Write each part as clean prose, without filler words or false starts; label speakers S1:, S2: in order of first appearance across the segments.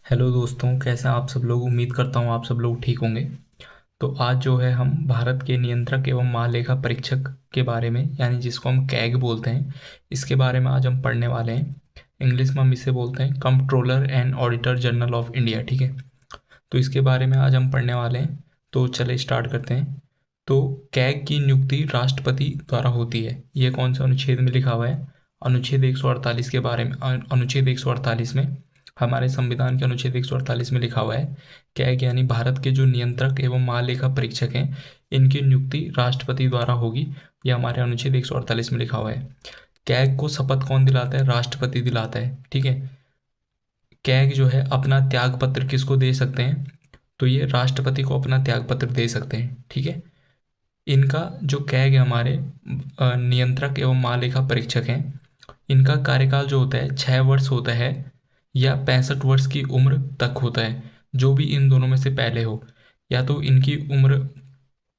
S1: Hello दोस्तों, कैसे हैं आप सब लोग। उम्मीद करता हूँ आप सब लोग ठीक होंगे। तो आज जो है हम भारत के नियंत्रक एवं महालेखा परीक्षक के बारे में, यानी जिसको हम कैग बोलते हैं, इसके बारे में आज हम पढ़ने वाले हैं। इंग्लिश में हम इसे बोलते हैं controller and auditor general of India. ठीक है, तो इसके बारे में आज हम पढ़ने वाले हैं। तो चले स्टार्ट करते हैं। तो कैग की नियुक्ति राष्ट्रपति द्वारा होती है। ये कौन सा अनुच्छेद में लिखा हुआ है? अनुच्छेद 148 के बारे में। अनुच्छेद 148 में, हमारे संविधान के अनुच्छेद 148 में लिखा हुआ है, कैग यानी भारत के जो नियंत्रक एवं महालेखा परीक्षक हैं, इनकी नियुक्ति राष्ट्रपति द्वारा होगी। ये हमारे अनुच्छेद 148 में लिखा हुआ है। कैग को शपथ कौन दिलाता है? राष्ट्रपति दिलाता है। ठीक है, कैग जो है अपना त्याग पत्र किसको दे सकते हैं? तो ये राष्ट्रपति को अपना त्याग पत्र दे सकते हैं। ठीक है, इनका जो कैग है, हमारे नियंत्रक एवं महालेखा परीक्षक हैं, इनका कार्यकाल जो होता है 6 वर्ष होता है या 65 वर्ष की उम्र तक होता है, जो भी इन दोनों में से पहले हो। या तो इनकी उम्र,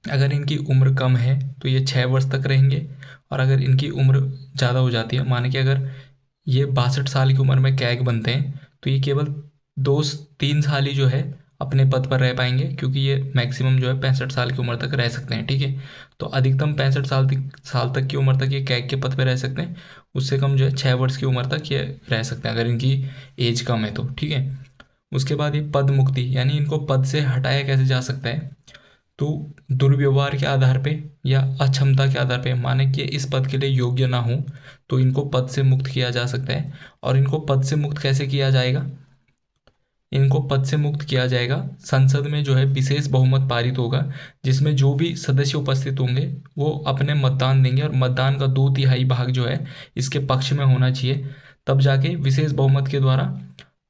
S1: अगर इनकी उम्र कम है तो ये 6 वर्ष तक रहेंगे, और अगर इनकी उम्र ज़्यादा हो जाती है, माने कि अगर ये 62 साल की उम्र में कैग बनते हैं, तो ये केवल 2-3 साल ही जो है अपने पद पर रह पाएंगे, क्योंकि ये मैक्सिमम जो है 65 साल की उम्र तक रह सकते हैं। ठीक है, तो अधिकतम 65 साल तक की उम्र तक ये कैग के पद पर रह सकते हैं। उससे कम जो है 6 वर्ष की उम्र तक ये रह सकते हैं, अगर इनकी एज कम है तो। ठीक है, उसके बाद ये पद मुक्ति, यानी इनको पद से हटाया कैसे जा सकता है? तो दुर्व्यवहार के आधार पे या अक्षमता के आधार पे, माने कि इस पद के लिए योग्य ना हो, तो इनको पद से मुक्त किया जा सकता है। और इनको पद से मुक्त कैसे किया जाएगा? इनको पद से मुक्त किया जाएगा, संसद में जो है विशेष बहुमत पारित होगा, जिसमें जो भी सदस्य उपस्थित होंगे वो अपने मतदान देंगे, और मतदान का 2/3 भाग जो है इसके पक्ष में होना चाहिए, तब जाके विशेष बहुमत के द्वारा।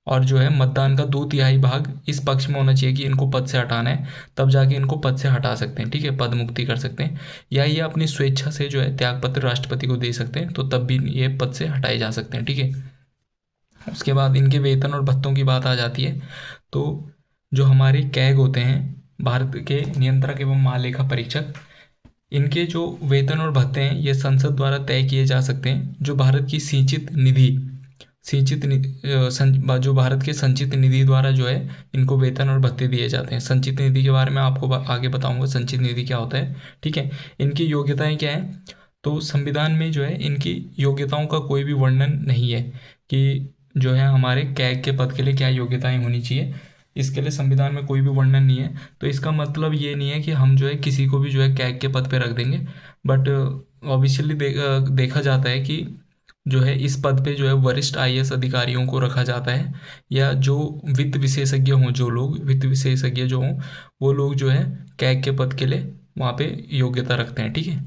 S1: और जो है मतदान का 2/3 भाग इस पक्ष में होना चाहिए कि इनको पद से हटाना है, तब जाके इनको पद से हटा सकते हैं। ठीक है, पद मुक्ति कर सकते हैं, या ये अपनी स्वेच्छा से जो है त्याग पत्र राष्ट्रपति को दे सकते हैं, तो तब भी ये पद से हटाए जा सकते हैं। ठीक है, उसके बाद इनके वेतन और भत्तों की बात आ जाती है। तो जो हमारे कैग होते हैं, भारत के नियंत्रक एवं महालेखा परीक्षक, इनके जो वेतन और भत्ते हैं ये संसद द्वारा तय किए जा सकते हैं। जो भारत की सिंचित निधि, जो भारत के संचित निधि द्वारा जो है इनको वेतन और भत्ते दिए जाते हैं। संचित निधि के बारे में आपको आगे बताऊंगा, संचित निधि क्या होता है। ठीक है, इनकी योग्यताएं क्या है? तो संविधान में जो है इनकी योग्यताओं का कोई भी वर्णन नहीं है कि जो है हमारे कैग के पद के लिए क्या योग्यताएं होनी चाहिए। इसके लिए संविधान में कोई भी वर्णन नहीं है। तो इसका मतलब ये नहीं है कि हम जो है किसी को भी जो है कैग के पद पे रख देंगे, बट ऑब्वियसली देखा जाता है कि जो है इस पद पे जो है वरिष्ठ आईएएस अधिकारियों को रखा जाता है, या जो वित्त विशेषज्ञ हों, जो लोग वित्त विशेषज्ञ जो हों, वो लोग जो है कैग के पद के लिए वहाँ पे योग्यता रखते हैं। ठीक है,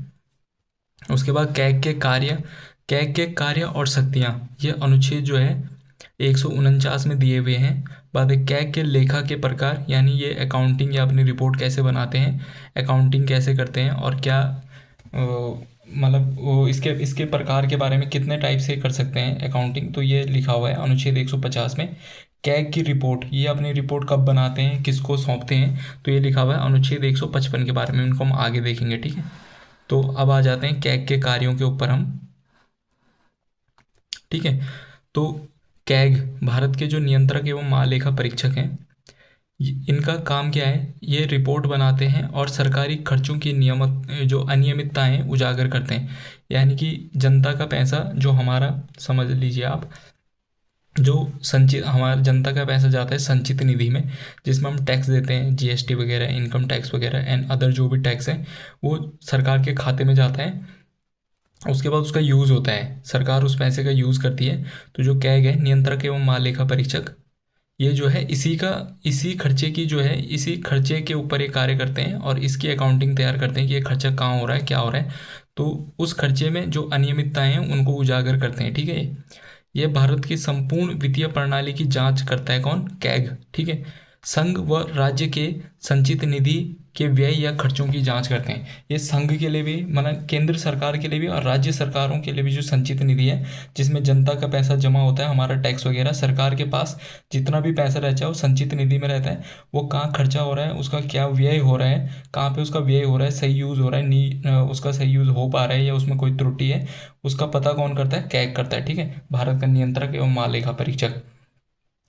S1: उसके बाद कैग के कार्य और शक्तियाँ, ये अनुच्छेद जो है 149 में दिए हुए हैं। बाद में कैग के लेखा के प्रकार, यानी ये अकाउंटिंग या अपनी रिपोर्ट कैसे बनाते हैं, अकाउंटिंग कैसे करते हैं, और क्या मतलब वो इसके इसके प्रकार के बारे में कितने टाइप से कर सकते हैं अकाउंटिंग, तो ये लिखा हुआ है अनुच्छेद 150 में। कैग की रिपोर्ट, ये अपनी रिपोर्ट कब बनाते हैं, किसको सौंपते हैं, तो ये लिखा हुआ है अनुच्छेद 155 के बारे में। उनको हम आगे देखेंगे। ठीक है, तो अब आ जाते हैं कैग के कार्यों के ऊपर हम। ठीक है, तो कैग भारत के जो नियंत्रक एवं महालेखा परीक्षक हैं, इनका काम क्या है? ये रिपोर्ट बनाते हैं और सरकारी खर्चों की नियमित जो अनियमितताएं उजागर करते हैं। यानी कि जनता का पैसा जो हमारा, समझ लीजिए आप, जो संचित हमारा जनता का पैसा जाता है संचित निधि में, जिसमें हम टैक्स देते हैं, जीएसटी वगैरह, इनकम टैक्स वगैरह एंड अदर जो भी टैक्स हैं, वो सरकार के खाते में जाता है। उसके बाद उसका यूज़ होता है, सरकार उस पैसे का यूज़ करती है। तो जो कैग है, नियंत्रक एवं महालेखा परीक्षक, ये जो है इसी खर्चे की जो है इसी खर्चे के ऊपर ये कार्य करते हैं, और इसकी अकाउंटिंग तैयार करते हैं कि ये खर्चा कहाँ हो रहा है, क्या हो रहा है। तो उस खर्चे में जो अनियमितताएं हैं उनको उजागर करते हैं। ठीक है, ये भारत की संपूर्ण वित्तीय प्रणाली की जांच करता है। कौन? कैग। ठीक है, संघ व राज्य के संचित निधि के व्यय या खर्चों की जांच करते हैं। ये संघ के लिए भी, मतलब केंद्र सरकार के लिए भी, और राज्य सरकारों के लिए भी जो संचित निधि है, जिसमें जनता का पैसा जमा होता है, हमारा टैक्स वगैरह, सरकार के पास जितना भी पैसा रहता है वो संचित निधि में रहता है। वो कहाँ खर्चा हो रहा है, उसका क्या व्यय हो रहा है, कहाँ पे उसका व्यय हो रहा है, सही यूज़ हो रहा है, उसका सही यूज़ हो पा रहा है या उसमें कोई त्रुटि है, उसका पता कौन करता है? कैग करता है। ठीक है, भारत का नियंत्रक एवं महालेखा परीक्षक।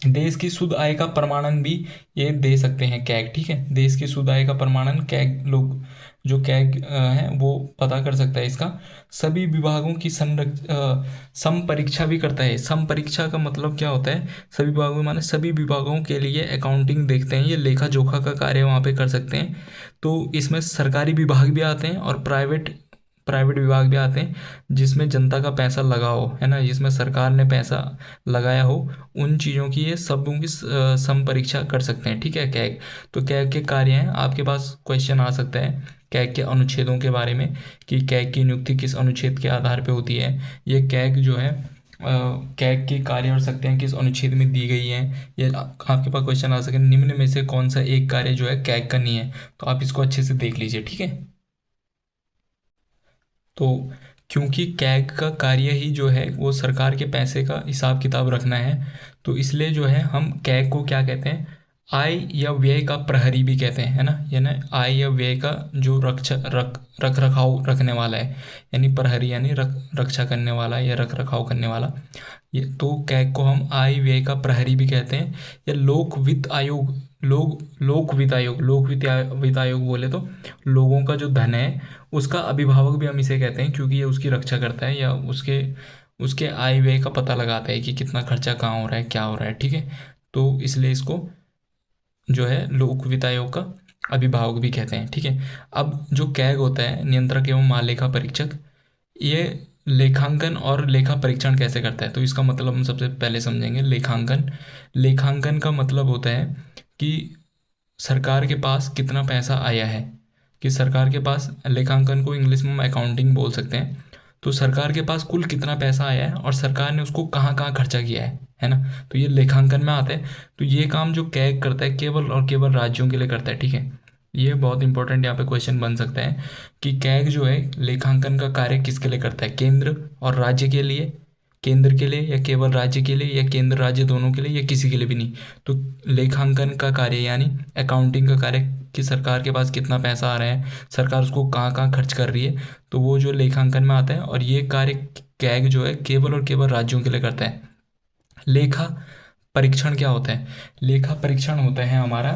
S1: देश की शुद्ध आय का प्रमाणन भी ये दे सकते हैं कैग, ठीक है। देश की शुद्ध आय का प्रमाणन कैग लोग, जो कैग है वो पता कर सकता है इसका। सभी विभागों की सम परीक्षा भी करता है। सम परीक्षा का मतलब क्या होता है? सभी विभागों में माने सभी विभागों के लिए अकाउंटिंग देखते हैं, ये लेखा जोखा का कार्य वहाँ पे कर सकते हैं। तो इसमें सरकारी विभाग भी आते हैं और प्राइवेट प्राइवेट विभाग भी आते हैं, जिसमें जनता का पैसा लगा हो, है ना, जिसमें सरकार ने पैसा लगाया हो, उन चीज़ों की ये सबों की सम परीक्षा कर सकते हैं, ठीक है, कैग। तो कैग के कार्य हैं, आपके पास क्वेश्चन आ सकता है कैग के अनुच्छेदों के बारे में, कि कैग की नियुक्ति किस अनुच्छेद के आधार पर होती है। ये कैग जो है कैग के कार्य और शक्तियाँ किस अनुच्छेद में दी गई हैं, ये आपके पास क्वेश्चन आ सके। निम्न में से कौन सा एक कार्य जो है कैग का नहीं है, तो आप इसको अच्छे से देख लीजिए, ठीक है। तो क्योंकि कैग का कार्य ही जो है वो सरकार के पैसे का हिसाब किताब रखना है, तो इसलिए जो है हम कैग को क्या कहते हैं, आय या व्यय का प्रहरी भी कहते हैं, है ना। ये ना आय या व्यय का जो रख रखाव रखने वाला है, यानी प्रहरी यानी रक्षा करने वाला या रख रखाव करने वाला। ये तो कैग को हम आय व्यय का प्रहरी भी कहते हैं, या लोक वित्त आयोग, लोक वित्त आयोग बोले तो लोगों का जो धन है उसका अभिभावक भी हम इसे कहते हैं, क्योंकि ये उसकी रक्षा करता है या उसके उसके आय व्यय का पता लगाता है कि कितना खर्चा कहाँ हो रहा है, क्या हो रहा है, ठीक है। तो इसलिए इसको जो है लोक वित्त आयोग का अभिभावक भी कहते हैं, ठीक है। अब जो कैग होता है, नियंत्रक एवं महालेखा परीक्षक, ये लेखांकन और लेखा परीक्षण कैसे करता है, तो इसका मतलब हम सबसे पहले समझेंगे। लेखांकन, लेखांकन का मतलब होता है कि सरकार के पास कितना पैसा आया है, कि सरकार के पास, लेखांकन को इंग्लिश में हम अकाउंटिंग बोल सकते हैं। तो सरकार के पास कुल कितना पैसा आया है और सरकार ने उसको कहाँ कहाँ खर्चा किया है ना, तो ये लेखांकन में आता है। तो ये काम जो कैग करता है केवल और केवल राज्यों के लिए करता है, ठीक है। ये बहुत इंपॉर्टेंट यहाँ पे क्वेश्चन बन सकता है कि कैग जो है लेखांकन का कार्य किसके लिए करता है, केंद्र और राज्य के लिए, केंद्र के लिए या केवल राज्य के लिए या केंद्र राज्य दोनों के लिए या किसी के लिए भी नहीं। तो लेखांकन का कार्य यानी अकाउंटिंग का कार्य, कि सरकार के पास कितना पैसा आ रहा है, सरकार उसको कहाँ कहाँ खर्च कर रही है, तो वो जो लेखांकन में आता है। और ये कार्य कैग जो है केवल और केवल राज्यों के लिए करता है। लेखा परीक्षण क्या होता है? लेखा परीक्षण होता है हमारा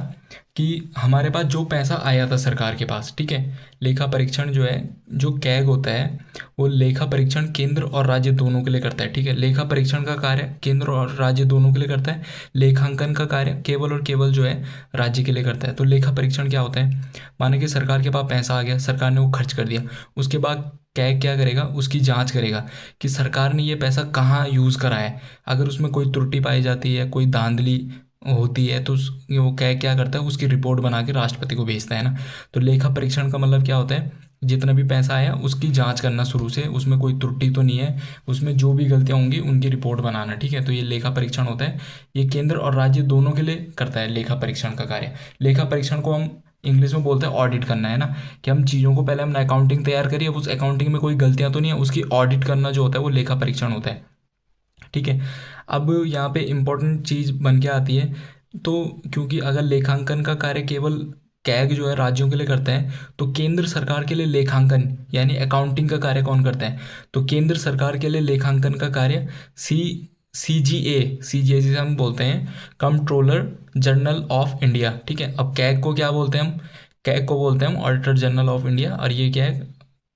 S1: कि हमारे पास जो पैसा आया था सरकार के पास, ठीक है। लेखा परीक्षण जो है, जो कैग होता है, वो लेखा परीक्षण केंद्र और राज्य दोनों के लिए करता है, ठीक है। लेखा परीक्षण का कार्य केंद्र और राज्य दोनों के लिए करता है। लेखांकन का कार्य केवल और केवल जो है राज्य के लिए करता है। तो लेखा परीक्षण क्या होता है, माने कि सरकार के पास पैसा आ गया, सरकार ने वो खर्च कर दिया, उसके बाद कैग क्या करेगा, उसकी जांच करेगा कि सरकार ने ये पैसा कहाँ यूज़ करा है। अगर उसमें कोई त्रुटि पाई जाती है, कोई धांधली होती है, तो वो क्या करता है, उसकी रिपोर्ट बना के राष्ट्रपति को भेजता है ना। तो लेखा परीक्षण का मतलब क्या होता है, जितना भी पैसा आया उसकी जांच करना शुरू से, उसमें कोई त्रुटि तो नहीं है, उसमें जो भी गलतियां होंगी उनकी रिपोर्ट बनाना, ठीक है। तो ये लेखा परीक्षण होता है, ये केंद्र और राज्य दोनों के लिए करता है लेखा परीक्षण का कार्य। लेखा परीक्षण को हम इंग्लिश में बोलते हैं ऑडिट करना, है ना, कि हम चीज़ों को पहले हमने अकाउंटिंग तैयार करी, अब उस अकाउंटिंग में कोई गलतियां तो नहीं है, उसकी ऑडिट करना जो होता है वो लेखा परीक्षण होता है, ठीक है। अब यहाँ पे इम्पोर्टेंट चीज़ बन के आती है, तो क्योंकि अगर लेखांकन का कार्य केवल कैग जो है राज्यों के लिए करता है, तो केंद्र सरकार के लिए लेखांकन यानी अकाउंटिंग का कार्य कौन करता है, तो केंद्र सरकार के लिए लेखांकन का कार्य सी सी जी ए जिसे हम बोलते हैं, कंट्रोलर जनरल ऑफ इंडिया, ठीक है। अब कैग को क्या बोलते हैं हम, कैग को बोलते हैं हम ऑडिटर जनरल ऑफ इंडिया, और ये क्या है,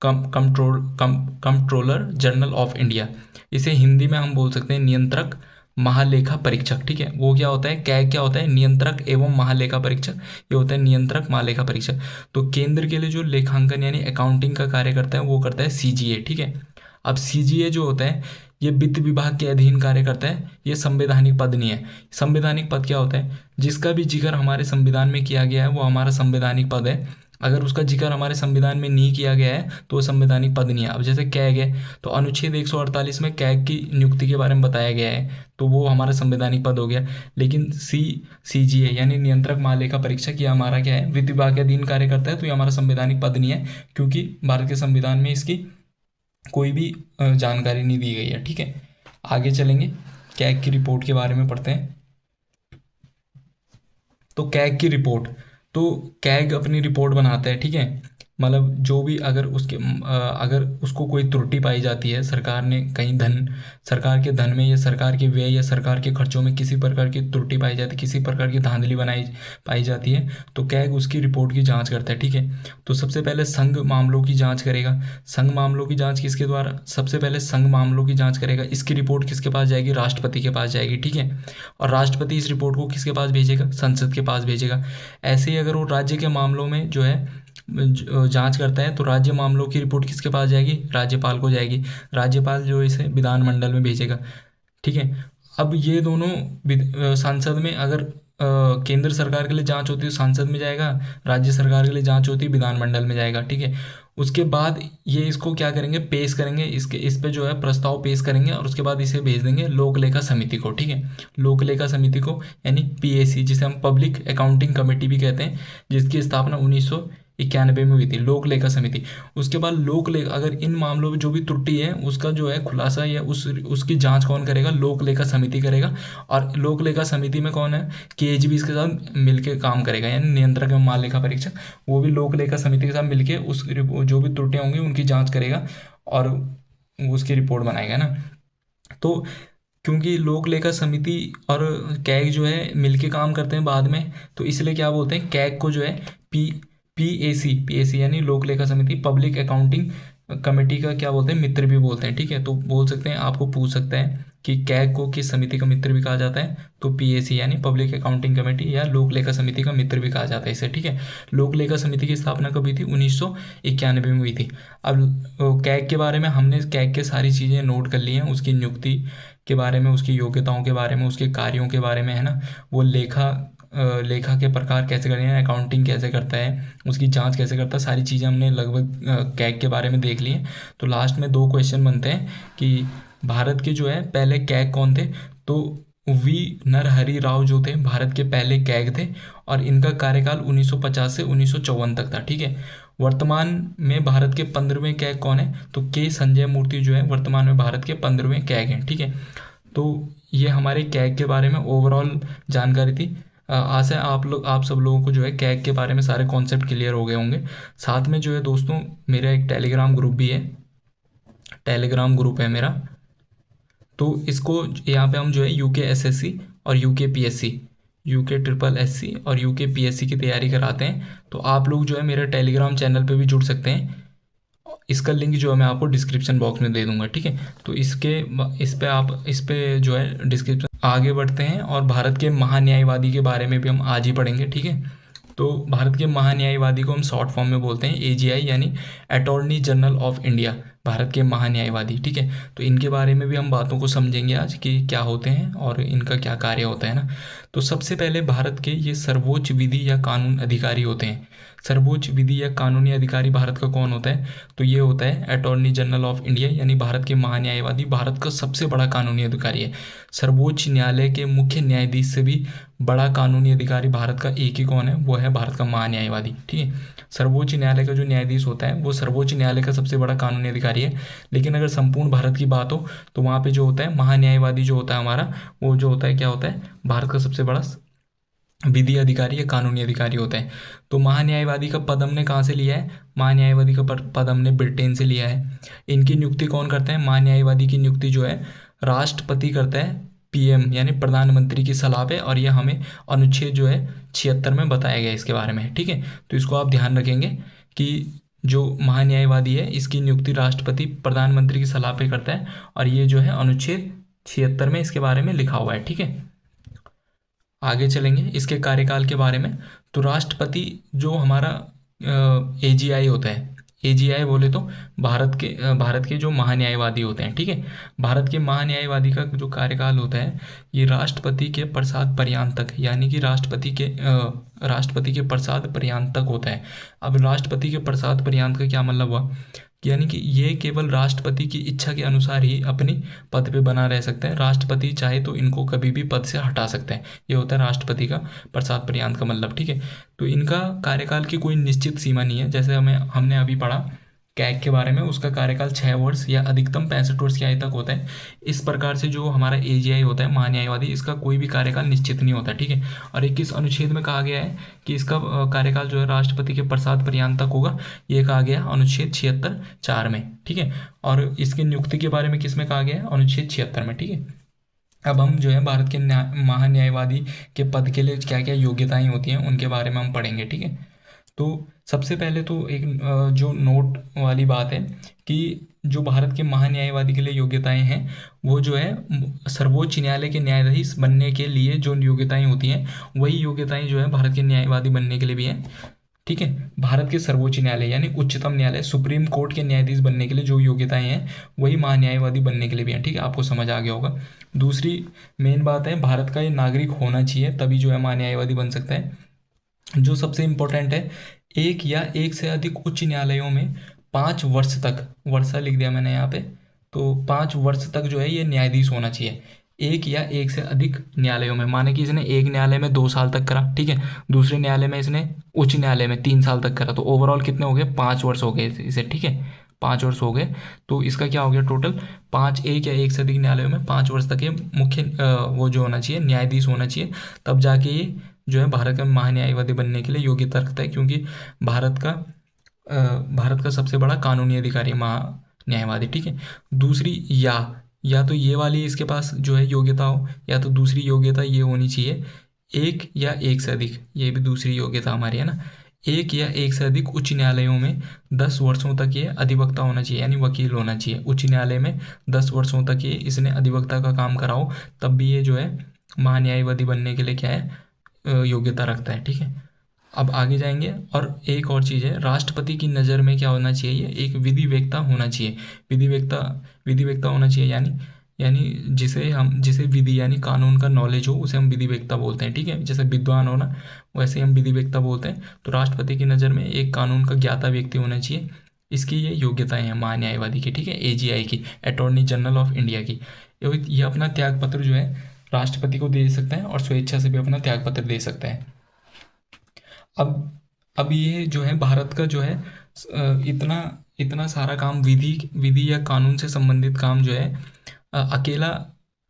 S1: कंट्रोलर जनरल ऑफ इंडिया। इसे हिंदी में हम बोल सकते हैं नियंत्रक महालेखा परीक्षक, ठीक है। वो क्या होता है, कैग क्या होता है, नियंत्रक एवं महालेखा परीक्षक, ये होता है नियंत्रक महालेखा परीक्षक। तो केंद्र के लिए जो लेखांकन यानी अकाउंटिंग का कार्य करता है वो करता है सीजीए, ठीक है। अब सीजीए जो होता है ये वित्त विभाग के अधीन कार्य करता है, ये संवैधानिक पद नहीं है। संवैधानिक पद क्या होता है, जिसका भी जिक्र हमारे संविधान में किया गया है वो हमारा संवैधानिक पद है। अगर उसका जिक्र हमारे संविधान में नहीं किया गया है तो वो संवैधानिक पद नहीं है। अब जैसे कैग है, तो अनुच्छेद 148 में कैग की नियुक्ति के बारे में बताया गया है, तो वो हमारा संवैधानिक पद हो गया। लेकिन सीजीए यानी नियंत्रक महालेखा परीक्षक, ये हमारा क्या है, वित्त विभाग के अधीन कार्य करता है, तो ये हमारा संवैधानिक पद नहीं है, क्योंकि भारत के संविधान में इसकी कोई भी जानकारी नहीं दी गई है, ठीक है। आगे चलेंगे, कैग की रिपोर्ट के बारे में पढ़ते हैं। तो कैग की रिपोर्ट, तो कैग अपनी रिपोर्ट बनाता है, ठीक है। मतलब जो भी अगर अगर उसको कोई त्रुटि पाई जाती है, सरकार ने कहीं सरकार के धन में या सरकार के व्यय या सरकार के खर्चों में किसी प्रकार की त्रुटि पाई जाती है, किसी प्रकार की धांधली पाई जाती है, तो कैग उसकी रिपोर्ट की जांच करता है। ठीक है, तो सबसे पहले संघ मामलों की जांच करेगा। संघ मामलों की जांच किसके द्वारा? सबसे पहले संघ मामलों की जांच करेगा। इसकी रिपोर्ट किसके पास जाएगी? राष्ट्रपति के पास जाएगी। ठीक है, और राष्ट्रपति इस रिपोर्ट को किसके पास भेजेगा? संसद के पास भेजेगा। ऐसे ही अगर वो राज्य के मामलों में जो है जांच करता है, तो राज्य मामलों की रिपोर्ट किसके पास जाएगी? राज्यपाल को जाएगी। राज्यपाल जो इसे विधानमंडल में भेजेगा। ठीक है, अब ये दोनों संसद में अगर केंद्र सरकार के लिए जांच होती है तो संसद में जाएगा, राज्य सरकार के लिए जांच होती है विधानमंडल में जाएगा। ठीक है, उसके बाद ये इसको क्या करेंगे? पेश करेंगे, इस पे जो है प्रस्ताव पेश करेंगे और उसके बाद इसे भेज देंगे लोक लेखा समिति को। ठीक है, लोक लेखा समिति को यानी पीएसी, जिसे हम पब्लिक अकाउंटिंग कमेटी भी कहते हैं, जिसकी स्थापना 1991 में हुई थी, लोक लेखा समिति। उसके बाद लोक लेखा, अगर इन मामलों में जो भी त्रुटि है उसका जो है खुलासा या उसकी जांच कौन करेगा? लोक लेखा समिति करेगा। और लोक लेखा समिति में कौन है? केएचबी इसके साथ मिलकर काम करेगा, यानी नियंत्रक एवं माल लेखा परीक्षक, वो भी लोक लेखा समिति के साथ मिलकर उस जो भी त्रुटियां होंगी उनकी जांच करेगा और उसकी रिपोर्ट बनाएगा ना। तो क्योंकि लोक लेखा समिति और कैग जो है मिलके काम करते हैं बाद में, तो इसलिए क्या बोलते हैं? कैग को जो है पी पीएसी यानी लोक लेखा समिति, पब्लिक अकाउंटिंग कमेटी का क्या बोलते हैं? मित्र भी बोलते हैं। ठीक है, तो बोल सकते हैं, आपको पूछ सकता है कि कैग को किस समिति का मित्र भी कहा जाता है? तो पीएसी यानी पब्लिक अकाउंटिंग कमेटी या लोक लेखा समिति का मित्र भी कहा जाता है इसे। ठीक है, लोक लेखा समिति की स्थापना कब हुई थी? 1991 में हुई थी। अब कैग के बारे में हमने कैग के सारी चीज़ें नोट कर ली हैं, उसकी नियुक्ति के बारे में, उसकी योग्यताओं के बारे में, उसके कार्यों के बारे में, है ना। वो लेखा के प्रकार कैसे करते हैं, अकाउंटिंग कैसे करता है, उसकी जांच कैसे करता है, सारी चीज़ें हमने लगभग कैग के बारे में देख ली हैं। तो लास्ट में 2 क्वेश्चन बनते हैं कि भारत के जो है पहले कैग कौन थे? तो वी नरहरि राव जो थे भारत के पहले कैग थे और इनका कार्यकाल 1950 से 1954 तक था। ठीक है, वर्तमान में भारत के 15वें कैग कौन है? तो के संजय मूर्ति जो है वर्तमान में भारत के 15वें कैग हैं। ठीक है, तो ये हमारे कैग के बारे में ओवरऑल जानकारी थी। आशा है आप सब लोगों को जो है कैग के बारे में सारे कॉन्सेप्ट क्लियर हो गए होंगे। साथ में जो है दोस्तों, मेरा एक टेलीग्राम ग्रुप भी है, टेलीग्राम ग्रुप है मेरा, तो इसको यहाँ पे हम जो है यूके एसएससी और UK PSC, UK triple SC और यूके पीएससी की तैयारी कराते हैं। तो आप लोग जो है मेरे टेलीग्राम चैनल पे भी जुड़ सकते हैं। इसका लिंक जो है मैं आपको डिस्क्रिप्शन बॉक्स में दे दूंगा। ठीक है, तो इस पे जो है डिस्क्रिप्शन। आगे बढ़ते हैं और भारत के महान्यायवादी के बारे में भी हम आज ही पढ़ेंगे। ठीक है, तो भारत के महान्यायवादी को हम शॉर्ट फॉर्म में बोलते हैं एजीआई, यानी attorney general of India, Bharat के महान्यायवादी। ठीक है, तो इनके बारे में भी हम बातों को समझेंगे आज कि क्या होते हैं और इनका क्या कार्य होता है ना। तो सबसे पहले भारत के ये सर्वोच्च विधि या कानून अधिकारी होते हैं। सर्वोच्च विधि या कानूनी अधिकारी भारत का कौन होता है? तो ये होता है अटॉर्नी जनरल ऑफ इंडिया, यानी भारत के महान्यायवादी भारत का सबसे बड़ा कानूनी अधिकारी है। सर्वोच्च न्यायालय के मुख्य न्यायाधीश से भी बड़ा कानूनी अधिकारी भारत का एक ही कौन है? वो है भारत का महान्यायवादी। ठीक है, सर्वोच्च न्यायालय का जो न्यायाधीश होता है वो सर्वोच्च न्यायालय का सबसे बड़ा कानूनी अधिकारी है। लेकिन अगर संपूर्ण भारत की बात हो तो वहाँ पे जो होता है महान्यायवादी जो होता है हमारा, वो जो होता है क्या होता है? भारत का सबसे बड़ा विधि अधिकारी या कानूनी अधिकारी होता है। तो महान्यायवादी का पद हमने कहाँ से लिया है? महान्यायवादी का पद हमने ब्रिटेन से लिया है। इनकी नियुक्ति कौन करता है? महान्यायवादी की नियुक्ति जो है राष्ट्रपति करता है, पीएम यानी प्रधानमंत्री की सलाह पे, और यह हमें अनुच्छेद जो है 76 में बताया गया इसके बारे में। ठीक है, तो इसको आप ध्यान रखेंगे कि जो महान्यायवादी है इसकी नियुक्ति राष्ट्रपति प्रधानमंत्री की सलाह पे करता है, और ये जो है अनुच्छेद 76 में इसके बारे में लिखा हुआ है। ठीक है, आगे चलेंगे इसके कार्यकाल के बारे में। तो राष्ट्रपति जो हमारा एजीआई होता है, एजीआई बोले तो भारत के जो महान्यायवादी होते हैं। ठीक है, भारत के महान्यायवादी का जो कार्यकाल होता है ये राष्ट्रपति के प्रसाद पर्यान तक, यानी कि राष्ट्रपति के प्रसाद पर्यान तक होता है। अब राष्ट्रपति के प्रसाद पर्यान का क्या मतलब हुआ? यानी कि ये केवल राष्ट्रपति की इच्छा के अनुसार ही अपनी पद पे बना रह सकते हैं। राष्ट्रपति चाहे तो इनको कभी भी पद से हटा सकते हैं। ये होता है राष्ट्रपति का प्रसाद पर्यांत का मतलब। ठीक है, तो इनका कार्यकाल की कोई निश्चित सीमा नहीं है। जैसे हमने अभी पढ़ा कैग के बारे में, उसका कार्यकाल 6 वर्ष या अधिकतम 65 वर्ष की आयु तक होता है। इस प्रकार से जो हमारा एजीआई होता है महान्यायवादी, इसका कोई भी कार्यकाल निश्चित नहीं होता, ठीक है। और 21 अनुच्छेद में कहा गया है कि इसका कार्यकाल जो है राष्ट्रपति के प्रसाद पर्यंत तक होगा, ये कहा गया अनुच्छेद 76(4) में, ठीक है। और इसकी नियुक्ति के बारे में किस में कहा गया है? अनुच्छेद 76 में, ठीक है। अब हम जो है भारत के महान्यायवादी के पद के लिए क्या क्या योग्यताएं होती हैं उनके बारे में हम पढ़ेंगे, ठीक है। तो सबसे पहले तो एक जो नोट वाली बात है कि जो भारत के महान्यायवादी के लिए योग्यताएं हैं, वो जो है सर्वोच्च न्यायालय के न्यायाधीश बनने के लिए जो योग्यताएं होती हैं, वही योग्यताएं जो है भारत के न्यायवादी बनने के लिए भी हैं, ठीक है। भारत के सर्वोच्च न्यायालय यानी उच्चतम न्यायालय सुप्रीम कोर्ट के न्यायाधीश बनने के लिए जो योग्यताएं हैं, वही महान्यायवादी बनने के लिए भी हैं, ठीक है। आपको समझ आ गया होगा। दूसरी मेन बात है, भारत का ये नागरिक होना चाहिए, तभी जो है महान्यायवादी बन सकता है। जो सबसे इम्पोर्टेंट है, एक या एक से अधिक उच्च न्यायालयों में 5 वर्ष तक, वर्षा लिख दिया मैंने यहाँ पे, तो 5 वर्ष तक जो है ये न्यायाधीश होना चाहिए। एक या एक से अधिक न्यायालयों में, माने कि इसने एक न्यायालय में 2 साल तक करा, ठीक है, दूसरे न्यायालय में इसने उच्च न्यायालय में 3 साल तक करा, तो ओवरऑल कितने हो गए? 5 वर्ष हो गए इसे, ठीक है, 5 वर्ष हो गए। तो इसका क्या हो गया टोटल? एक या एक से अधिक न्यायालयों में 5 वर्ष तक ये मुख्य वो जो होना चाहिए, न्यायाधीश होना चाहिए, तब जाके ये जो है भारत का महान्यायवादी बनने के लिए योग्यता रखता है, क्योंकि भारत का सबसे बड़ा कानूनी अधिकारी महान्यायवादी, ठीक है। दूसरी, या तो ये वाली इसके पास जो है योग्यता हो, या तो दूसरी योग्यता ये होनी चाहिए, एक या एक से अधिक, ये भी दूसरी योग्यता हमारी है ना। एक या एक से अधिक उच्च न्यायालयों में 10 वर्षों तक ये अधिवक्ता होना चाहिए, यानी वकील होना चाहिए। उच्च न्यायालय में 10 वर्षों तक ये इसने अधिवक्ता का काम करा हो, तब भी ये जो है महान्यायवादी बनने के लिए क्या है, योग्यता रखता है, ठीक है। अब आगे जाएंगे, और एक और चीज़ है, राष्ट्रपति की नज़र में क्या होना चाहिए? एक विधिवेत्ता होना चाहिए। विधिवेत्ता होना चाहिए, जिसे विधि यानी कानून का नॉलेज हो, उसे हम विधिवेत्ता बोलते हैं, ठीक है। जैसे विद्वान हो ना, वैसे हम विधिवेत्ता बोलते हैं। तो राष्ट्रपति की नज़र में एक कानून का ज्ञाता व्यक्ति होना चाहिए। इसकी ये योग्यताएं हैं महान्यायवादी की, ठीक है, एजीआई की, अटॉर्नी जनरल ऑफ इंडिया की। ये अपना त्यागपत्र जो है राष्ट्रपति को दे सकता है, और स्वेच्छा से भी अपना त्यागपत्र दे सकता है। अब ये जो है भारत का जो है इतना सारा काम, विधि या कानून से संबंधित काम जो है अकेला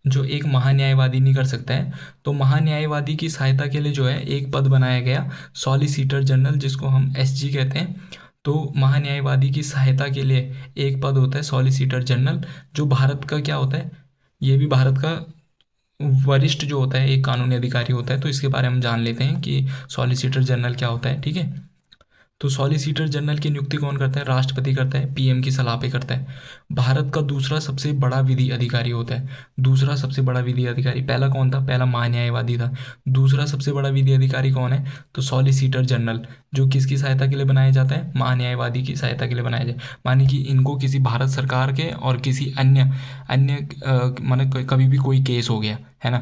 S1: जो एक महान्यायवादी नहीं कर सकता है। तो महान्यायवादी की सहायता के लिए जो है एक पद बनाया गया, सॉलिसिटर जनरल, जिसको हम एसजी कहते हैं। तो महान्यायवादी की सहायता के लिए एक पद होता है सॉलिसिटर जनरल, जो भारत का क्या होता है, ये भी भारत का वरिष्ठ जो होता है एक कानूनी अधिकारी होता है। तो इसके बारे में हम जान लेते हैं कि सॉलिसिटर जनरल क्या होता है, ठीक है। तो सॉलिसिटर जनरल की नियुक्ति कौन करता है? राष्ट्रपति करता है, पीएम की सलाह पे करता है। भारत का दूसरा सबसे बड़ा विधि अधिकारी होता है, दूसरा सबसे बड़ा विधि अधिकारी। पहला कौन था? पहला महान्यायवादी था। दूसरा सबसे बड़ा विधि अधिकारी कौन है? तो सॉलिसिटर जनरल, जो किसकी सहायता के लिए बनाया जाता है? महान्यायवादी की सहायता के लिए बनाया जाए। माने कि इनको किसी भारत सरकार के और किसी अन्य माने कभी भी कोई केस हो गया है ना,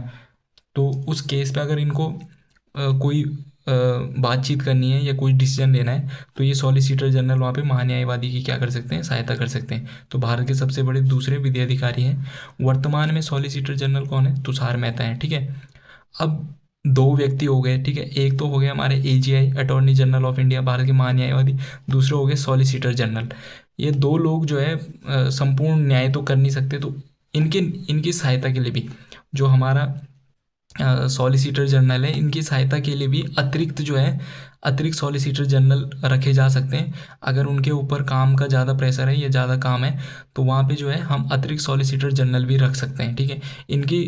S1: तो उस केस पे अगर इनको कोई बातचीत करनी है या कोई डिसीजन लेना है, तो ये सॉलिसिटर जनरल वहाँ पे महान्यायवादी की क्या कर सकते हैं? सहायता कर सकते हैं। तो भारत के सबसे बड़े दूसरे विधि अधिकारी हैं। वर्तमान में सॉलिसिटर जनरल कौन है? तुषार मेहता है, ठीक है। अब 2 व्यक्ति हो गए, ठीक है। एक तो हो गए हमारे AGI, attorney general of India, Bharat के महान्यायवादी। दूसरे हो गए सॉलिसिटर जनरल। ये 2 लोग जो है संपूर्ण न्याय तो कर नहीं सकते, तो इनकी सहायता के लिए भी जो हमारा सॉलिसिटर जनरल है, इनकी सहायता के लिए भी अतिरिक्त सॉलिसिटर जनरल रखे जा सकते हैं। अगर उनके ऊपर काम का ज़्यादा प्रेशर है या ज़्यादा काम है, तो वहाँ पे जो है हम अतिरिक्त सॉलिसिटर जनरल भी रख सकते हैं, ठीक है। इनकी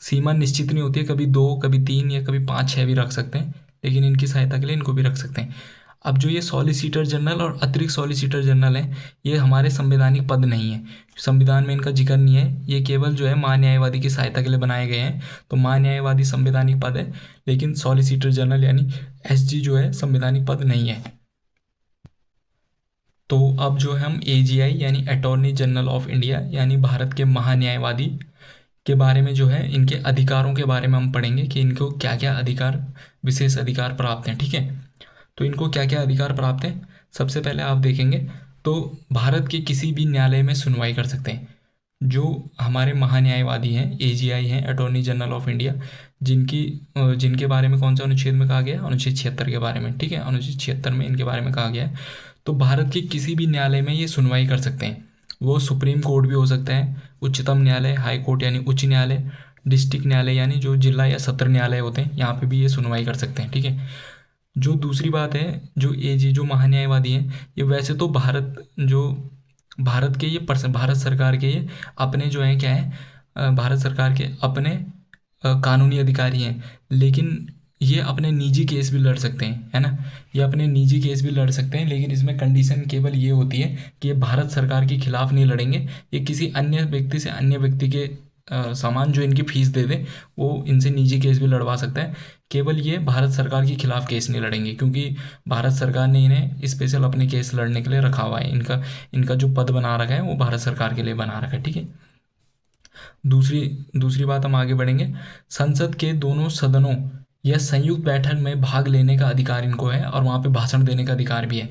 S1: सीमा निश्चित नहीं होती है, कभी 2, कभी 3 या कभी 5, 6 भी रख सकते हैं, लेकिन इनकी सहायता के लिए इनको भी रख सकते हैं। अब जो ये सॉलिसिटर जनरल और अतिरिक्त सॉलिसिटर जनरल हैं, ये हमारे संवैधानिक पद नहीं है, संविधान में इनका जिक्र नहीं है। ये केवल जो है महान्यायवादी की सहायता के लिए बनाए गए हैं। तो महान्यायवादी संवैधानिक पद है, लेकिन सॉलिसिटर जनरल यानी एसजी जो है संवैधानिक पद नहीं है। तो अब जो है हम एजीआई यानी अटॉर्नी जनरल ऑफ इंडिया यानी भारत के महान्यायवादी के बारे में जो है इनके अधिकारों के बारे में हम पढ़ेंगे कि इनको क्या क्या अधिकार, विशेष अधिकार प्राप्त हैं, ठीक है। तो इनको क्या क्या अधिकार प्राप्त हैं, सबसे पहले आप देखेंगे तो भारत के किसी भी न्यायालय में सुनवाई कर सकते हैं। जो हमारे महान्यायवादी हैं, एजीआई हैं, अटॉर्नी जनरल ऑफ इंडिया, जिनके बारे में कौन सा अनुच्छेद में कहा गया? अनुच्छेद 76 के बारे में, ठीक है। अनुच्छेद 76 में इनके बारे में कहा गया है। तो भारत के किसी भी न्यायालय में ये सुनवाई कर सकते हैं। वो सुप्रीम कोर्ट भी हो सकता है, उच्चतम न्यायालय, हाई कोर्ट यानी उच्च न्यायालय, डिस्ट्रिक्ट न्यायालय यानी जो जिला या सत्र न्यायालय होते हैं, यहाँ पे भी ये सुनवाई कर सकते हैं। ठीक है। जो दूसरी बात है, जो ये जी जो महान्यायवादी हैं, ये वैसे तो भारत के ये पर्सन, भारत सरकार के ये अपने जो हैं क्या है, भारत सरकार के अपने कानूनी अधिकारी हैं, लेकिन ये अपने निजी केस भी लड़ सकते हैं, है ना। ये अपने निजी केस भी लड़ सकते हैं, लेकिन इसमें कंडीशन केवल ये होती है कि ये भारत सरकार के खिलाफ नहीं लड़ेंगे, ये किसी अन्य व्यक्ति से, अन्य व्यक्ति के सामान जो इनकी फीस दे दे, वो इनसे निजी केस भी लड़वा सकता है। केवल ये भारत सरकार के खिलाफ केस नहीं लड़ेंगे, क्योंकि भारत सरकार ने इन्हें स्पेशल अपने केस लड़ने के लिए रखा हुआ है। इनका इनका जो पद बना रखा है वो भारत सरकार के लिए बना रखा है। ठीक है। दूसरी दूसरी बात, हम आगे बढ़ेंगे। संसद के दोनों सदनों या संयुक्त बैठक में भाग लेने का अधिकार इनको है, और वहाँ पे भाषण देने का अधिकार भी है।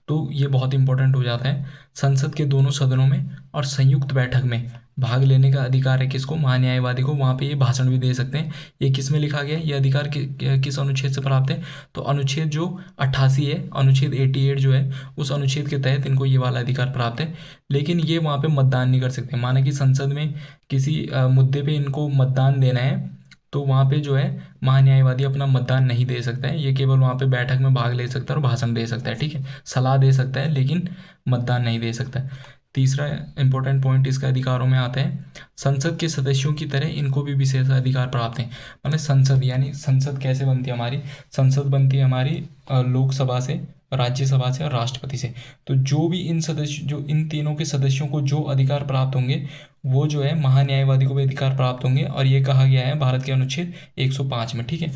S1: तो ये बहुत इंपॉर्टेंट हो जाता है। संसद के दोनों सदनों में और संयुक्त बैठक में भाग लेने का अधिकार है किसको? महान्यायवादी को। वहाँ पे ये भाषण भी दे सकते हैं। ये किस में लिखा गया है? ये अधिकार किस अनुच्छेद से प्राप्त है? तो अनुच्छेद जो 88 है, अनुच्छेद 88 जो है, उस अनुच्छेद के तहत इनको ये वाला अधिकार प्राप्त है। लेकिन ये वहाँ पे मतदान नहीं कर सकते। माना कि संसद में किसी मुद्दे पे इनको मतदान देना है, तो वहाँ पे जो है महान्यायवादी अपना मतदान नहीं दे सकता है। ये केवल वहाँ पे बैठक में भाग ले सकता है और भाषण दे सकता है। ठीक है, सलाह दे सकता है, लेकिन मतदान नहीं दे सकता है। तीसरा इंपॉर्टेंट पॉइंट इसका अधिकारों में आता है, संसद के सदस्यों की तरह इनको भी विशेष अधिकार प्राप्त हैं। मतलब संसद, यानी संसद कैसे बनती है हमारी? संसद बनती है हमारी लोकसभा से, राज्यसभा से और राष्ट्रपति से। तो जो भी इन तीनों के सदस्यों को जो अधिकार प्राप्त होंगे, वो जो है महान्यायवादी को भी अधिकार प्राप्त होंगे, और ये कहा गया है भारत के अनुच्छेद 105 में। ठीक है।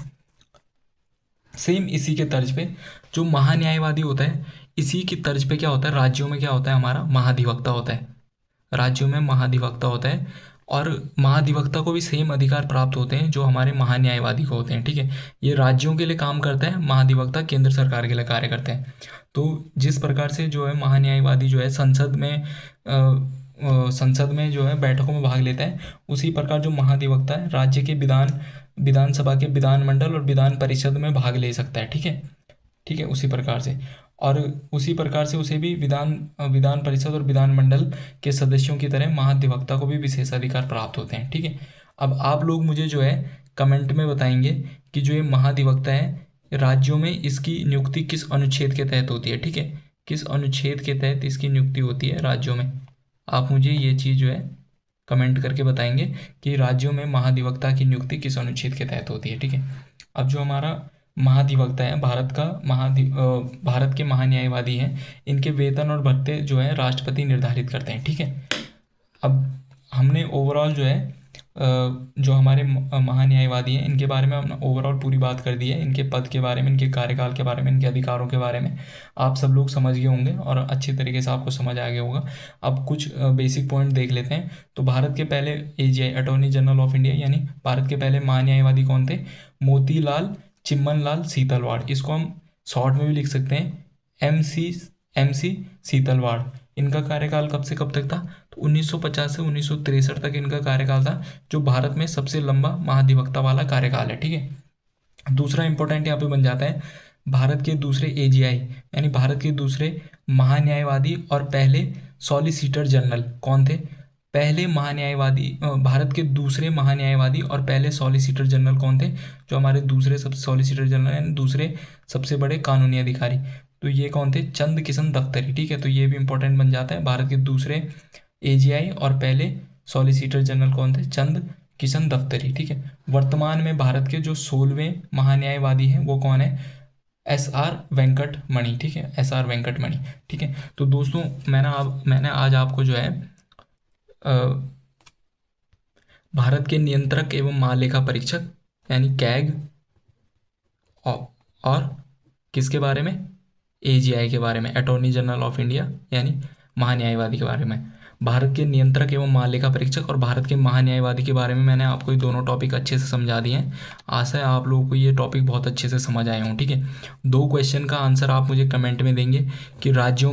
S1: सेम इसी के तर्ज पे जो महान्यायवादी होता है, इसी की तर्ज पे क्या होता है, राज्यों में क्या होता है, हमारा महाधिवक्ता होता है। राज्यों में महाधिवक्ता होता है, और महाधिवक्ता को भी सेम अधिकार प्राप्त होते हैं जो हमारे महान्यायवादी को होते हैं। ठीक है। ये राज्यों के लिए काम करता है, महाधिवक्ता केंद्र सरकार के लिए कार्य करते हैं। तो जिस प्रकार से जो है महान्यायवादी जो है संसद में जो है बैठकों में भाग लेता है, उसी प्रकार जो महाधिवक्ता है राज्य के विधानसभा के विधानमंडल और विधान परिषद में भाग ले सकता है। ठीक है। ठीक है, उसी प्रकार से, और उसी प्रकार से उसे भी विधान परिषद और विधानमंडल के सदस्यों की तरह महाधिवक्ता को भी विशेषाधिकार प्राप्त होते हैं। ठीक है। अब आप लोग मुझे जो है कमेंट में बताएंगे कि जो ये महाधिवक्ता है, राज्यों में इसकी नियुक्ति किस अनुच्छेद के तहत होती है। ठीक है, किस अनुच्छेद के तहत इसकी नियुक्ति होती है राज्यों में? आप मुझे ये चीज़ जो है कमेंट करके बताएंगे कि राज्यों में महाधिवक्ता की नियुक्ति किस अनुच्छेद के तहत होती है। ठीक है। अब जो हमारा महाधिवक्ता है, भारत के महान्यायवादी हैं, इनके वेतन और भत्ते जो है राष्ट्रपति निर्धारित करते हैं। ठीक है। अब हमने ओवरऑल जो है जो हमारे महान्यायवादी हैं, इनके बारे में हमने ओवरऑल पूरी बात कर दी है। इनके पद के बारे में, इनके कार्यकाल के बारे में, इनके अधिकारों के बारे में आप सब लोग समझ गए होंगे, और अच्छे तरीके से आपको समझ आ गया होगा। अब कुछ बेसिक पॉइंट देख लेते हैं। तो भारत के पहले AGI, attorney general of India, यानी भारत के पहले महान्यायवादी कौन थे? मोतीलाल चिम्मनलाल सीतलवाड़। इसको हम शॉर्ट में भी लिख सकते हैं MC सीतलवाड़। इनका कार्यकाल कब से कब तक था? तो 1950 से 1963 तक इनका कार्यकाल था, जो भारत में सबसे लंबा महाधिवक्ता वाला कार्यकाल है। ठीक है। दूसरा इंपॉर्टेंट यहाँ पे बन जाता है, भारत के दूसरे AGI यानी भारत के दूसरे महान्यायवादी और पहले सॉलिसिटर जनरल कौन थे? पहले महान्यायवादी, भारत के दूसरे महान्यायवादी और पहले सॉलिसिटर जनरल कौन थे? जो हमारे दूसरे सॉलिसिटर जनरल यानी दूसरे सबसे बड़े कानूनी अधिकारी, तो ये कौन थे? चंद किशन दफ्तरी। ठीक है। तो ये भी इंपॉर्टेंट बन जाता है, भारत के दूसरे AGI और पहले सॉलिसिटर जनरल कौन थे? चंद किशन दफ्तरी। ठीक है। वर्तमान में भारत के जो 16वें महान्यायवादी हैं वो कौन है? SR वेंकटमणि। ठीक है, SR वेंकटमणि। ठीक है। तो दोस्तों मैंने आज आपको जो है भारत के नियंत्रक एवं महालेखा परीक्षक यानी कैग और किसके बारे में? AGI के बारे में, अटॉर्नी जनरल ऑफ इंडिया यानी महान्यायवादी के बारे में। भारत के नियंत्रक एवं महालेखा परीक्षक और भारत के महान्यायवादी के बारे में मैंने आपको ये दोनों टॉपिक अच्छे से समझा दिए हैं। आशा है आप लोगों को ये टॉपिक बहुत अच्छे से समझ आए हों। ठीक है। 2 क्वेश्चन का आंसर आप मुझे कमेंट में देंगे कि राज्यों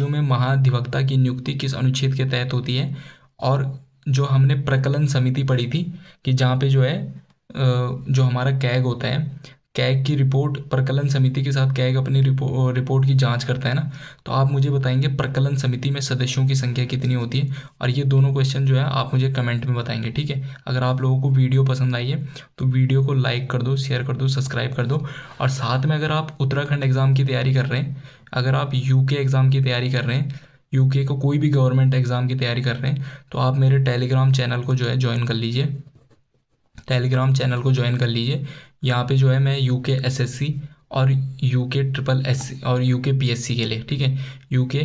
S1: में महाधिवक्ता की नियुक्ति किस अनुच्छेद के तहत होती है, और जो हमने प्रकलन समिति पढ़ी थी कि जहाँ पे जो है जो हमारा कैग होता है, कैग की रिपोर्ट प्रकलन समिति के साथ कैग अपनी रिपोर्ट की जांच करता है ना, तो आप मुझे बताएंगे प्रकलन समिति में सदस्यों की संख्या कितनी होती है। और ये दोनों क्वेश्चन जो है आप मुझे कमेंट में बताएंगे, ठीक है। अगर आप लोगों को वीडियो पसंद आई है तो वीडियो को लाइक कर दो, शेयर कर दो, सब्सक्राइब कर दो। और साथ में अगर आप उत्तराखंड एग्ज़ाम की तैयारी कर रहे हैं, अगर आप यूके एग्ज़ाम की तैयारी कर रहे हैं, यूके को कोई भी गवर्नमेंट एग्ज़ाम की तैयारी कर रहे हैं, तो आप मेरे टेलीग्राम चैनल को जो है ज्वाइन कर लीजिए, टेलीग्राम चैनल को ज्वाइन कर लीजिए। यहाँ पे जो है मैं यूके एसएससी और यूके ट्रिपल एससी और यूके पीएससी के लिए, ठीक है, यूके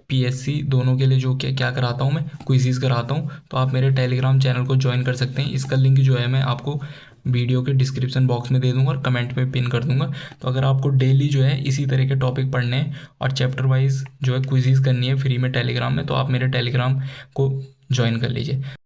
S1: पीएससी दोनों के लिए जो क्या क्या कराता हूँ, मैं क्विज़ कराता हूँ। तो आप मेरे टेलीग्राम चैनल को ज्वाइन कर सकते हैं। इसका लिंक जो है मैं आपको वीडियो के डिस्क्रिप्शन बॉक्स में दे दूंगा और कमेंट में पिन कर दूंगा। तो अगर आपको डेली जो है इसी तरह के टॉपिक पढ़ने हैं और चैप्टर वाइज जो है क्विज़ करनी है फ्री में टेलीग्राम में, तो आप मेरे टेलीग्राम को ज्वाइन कर लीजिए।